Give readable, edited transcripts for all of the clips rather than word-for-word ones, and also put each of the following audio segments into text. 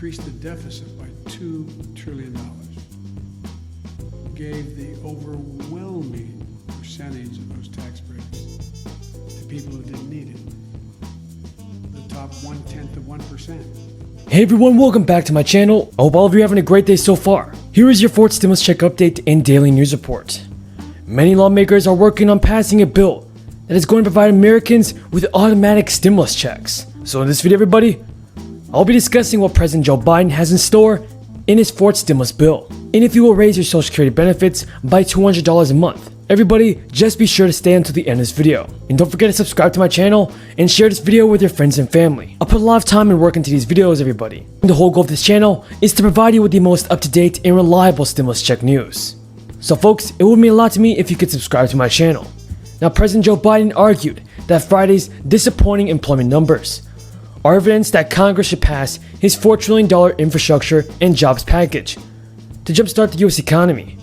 increased the deficit by $2 trillion, gave the overwhelming percentage of those tax breaks to people who didn't need it. The top 0.1%. Hey everyone, welcome back to my channel. I hope all of you are having a great day so far. Here is your fourth stimulus check update and daily news report. Many lawmakers are working on passing a bill that is going to provide Americans with automatic stimulus checks. So in this video, everybody, I'll be discussing what President Joe Biden has in store in his fourth stimulus bill, and if you will raise your Social Security benefits by $200 a month. Everybody, just be sure to stay until the end of this video. And don't forget to subscribe to my channel and share this video with your friends and family. I put a lot of time and work into these videos, everybody. And the whole goal of this channel is to provide you with the most up-to-date and reliable stimulus check news. So folks, it would mean a lot to me if you could subscribe to my channel. Now, President Joe Biden argued that Friday's disappointing employment numbers are evidence that Congress should pass his $4 trillion infrastructure and jobs package to jumpstart the US economy.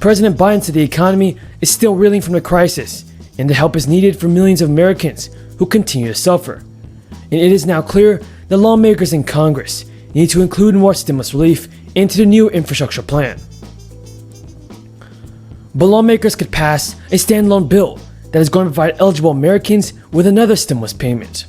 President Biden said the economy is still reeling from the crisis and the help is needed for millions of Americans who continue to suffer. And it is now clear that lawmakers in Congress need to include more stimulus relief into the new infrastructure plan. But lawmakers could pass a standalone bill that is going to provide eligible Americans with another stimulus payment.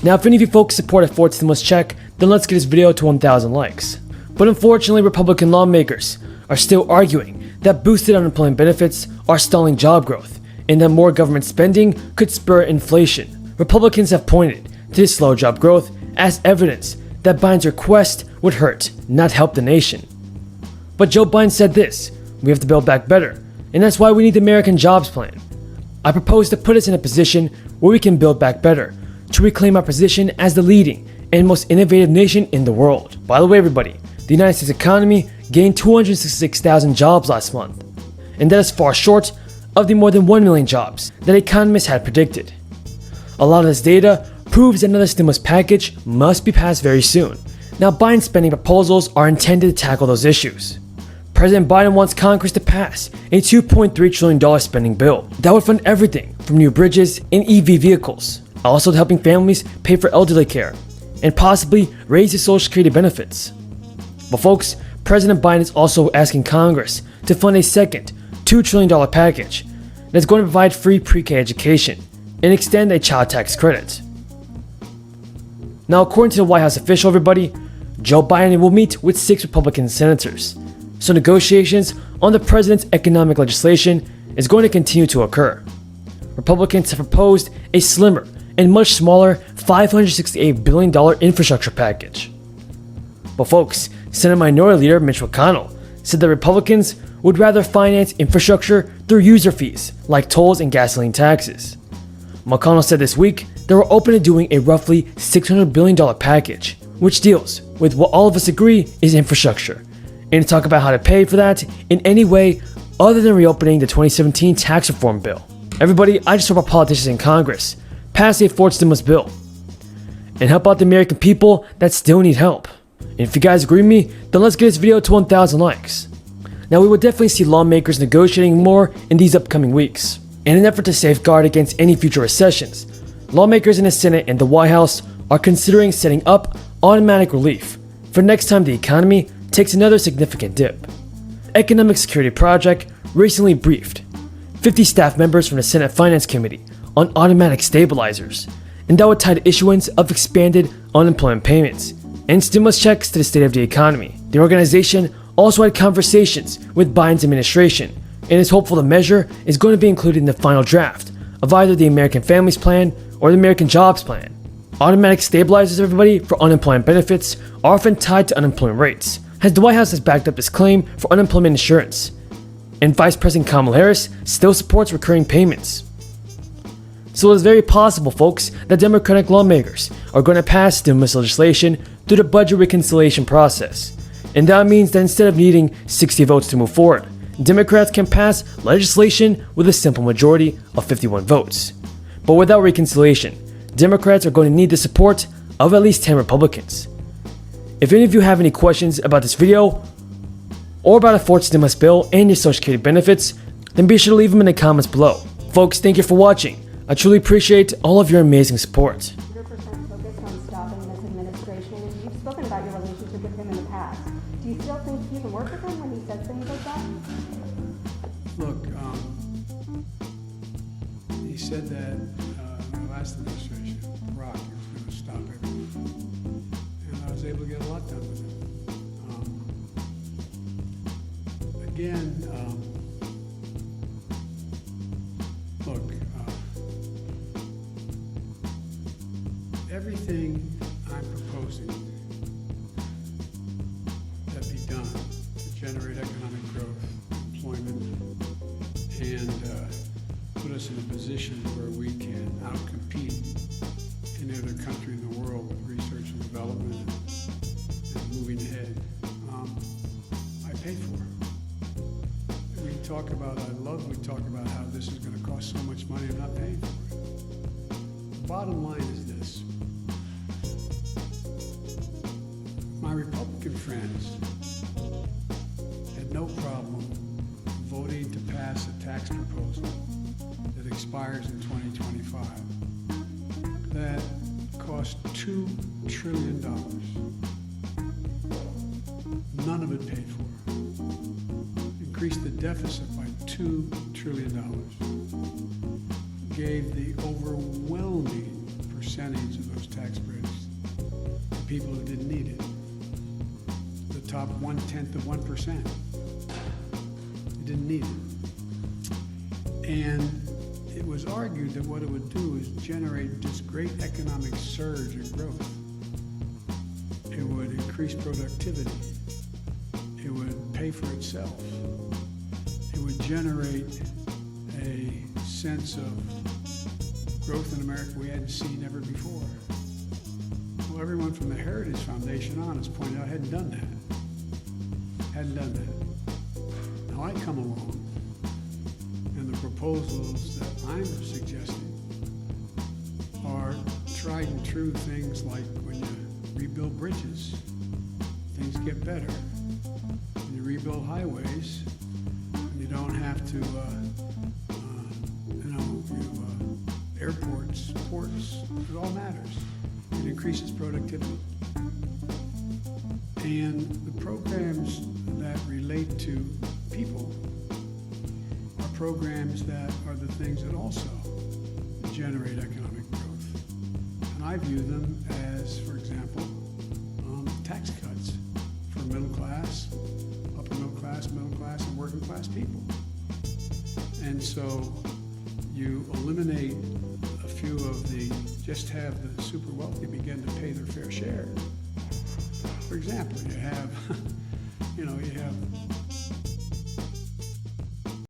Now, if any of you folks support a fourth stimulus check, then let's get this video to 1,000 likes. But unfortunately, Republican lawmakers are still arguing that boosted unemployment benefits are stalling job growth and that more government spending could spur inflation. Republicans have pointed to this slow job growth as evidence that Biden's request would hurt, not help the nation. But Joe Biden said this: we have to build back better, and that's why we need the American Jobs Plan. I propose to put us in a position where we can build back better, to reclaim our position as the leading and most innovative nation in the world. By the way, everybody, the United States economy gained 266,000 jobs last month, and that is far short of the more than 1 million jobs that economists had predicted. A lot of this data proves that another stimulus package must be passed very soon. Now, Biden's spending proposals are intended to tackle those issues. President Biden wants Congress to pass a $2.3 trillion spending bill that would fund everything from new bridges and EV vehicles, also helping families pay for elderly care, and possibly raise the Social Security benefits. But folks, President Biden is also asking Congress to fund a second $2 trillion package that's going to provide free pre-K education and extend a child tax credit. Now, according to the White House official, everybody, Joe Biden will meet with 6 Republican senators, so negotiations on the president's economic legislation is going to continue to occur. Republicans have proposed a slimmer and much smaller $568 billion infrastructure package. But folks, Senate Minority Leader Mitch McConnell said that Republicans would rather finance infrastructure through user fees like tolls and gasoline taxes. McConnell said this week they were open to doing a roughly $600 billion package, which deals with what all of us agree is infrastructure, and to talk about how to pay for that in any way other than reopening the 2017 tax reform bill. Everybody, I just hope our politicians in Congress pass a fourth stimulus bill and help out the American people that still need help. And if you guys agree with me, then let's get this video to 1,000 likes. Now, we will definitely see lawmakers negotiating more in these upcoming weeks. In an effort to safeguard against any future recessions, lawmakers in the Senate and the White House are considering setting up automatic relief for next time the economy takes another significant dip. Economic Security Project recently briefed 50 staff members from the Senate Finance Committee on automatic stabilizers, and that would tie the issuance of expanded unemployment payments and stimulus checks to the state of the economy. The organization also had conversations with Biden's administration and is hopeful the measure is going to be included in the final draft of either the American Families Plan or the American Jobs Plan. Automatic stabilizers, everybody, for unemployment benefits are often tied to unemployment rates, as the White House has backed up this claim for unemployment insurance, and Vice President Kamala Harris still supports recurring payments. So it is very possible, folks, that Democratic lawmakers are going to pass stimulus legislation through the budget reconciliation process. And that means that instead of needing 60 votes to move forward, Democrats can pass legislation with a simple majority of 51 votes. But without reconciliation, Democrats are going to need the support of at least 10 Republicans. If any of you have any questions about this video or about a fourth stimulus bill and your Social Security benefits, then be sure to leave them in the comments below. Folks, thank you for watching. I truly appreciate all of your amazing support. 100% focused on stopping this administration. You've spoken about your relationship with him in the past. Do you still think you can work with him when he says things like that? Look, he said that in the last administration, Rock, he was going to stop everything. And I was able to get a lot done with him. Look, everything I'm proposing that be done to generate economic growth, employment, and put us in a position where we can outcompete any other country in the world with research and development and moving ahead, I pay for. We talk about how this is going to cost so much money. I'm not paying for it. The bottom line is this. My Republican friends had no problem voting to pass a tax proposal that expires in 2025 that cost $2 trillion. None of it paid for. Increased the deficit by $2 trillion. Gave the overwhelming percentage of those tax breaks to people who didn't need it. The top 1/10 of 1%. They didn't need it. And it was argued that what it would do is generate this great economic surge and growth. It would increase productivity. It would pay for itself. It would generate a sense of growth in America we hadn't seen ever before. Well, everyone from the Heritage Foundation on has pointed out hadn't done that. Hadn't done that. Now I come along, and the proposals that I'm suggesting are tried and true things like when you rebuild bridges, things get better. When you rebuild highways, you don't have to, airports, ports, it all matters. It increases productivity. And the programs that relate to people are programs that are the things that also generate economic growth. And I view them as, for example, tax cuts for middle class, upper middle class, and working class people. And so you eliminate a few of just have the super wealthy begin to pay their fair share. For example, you have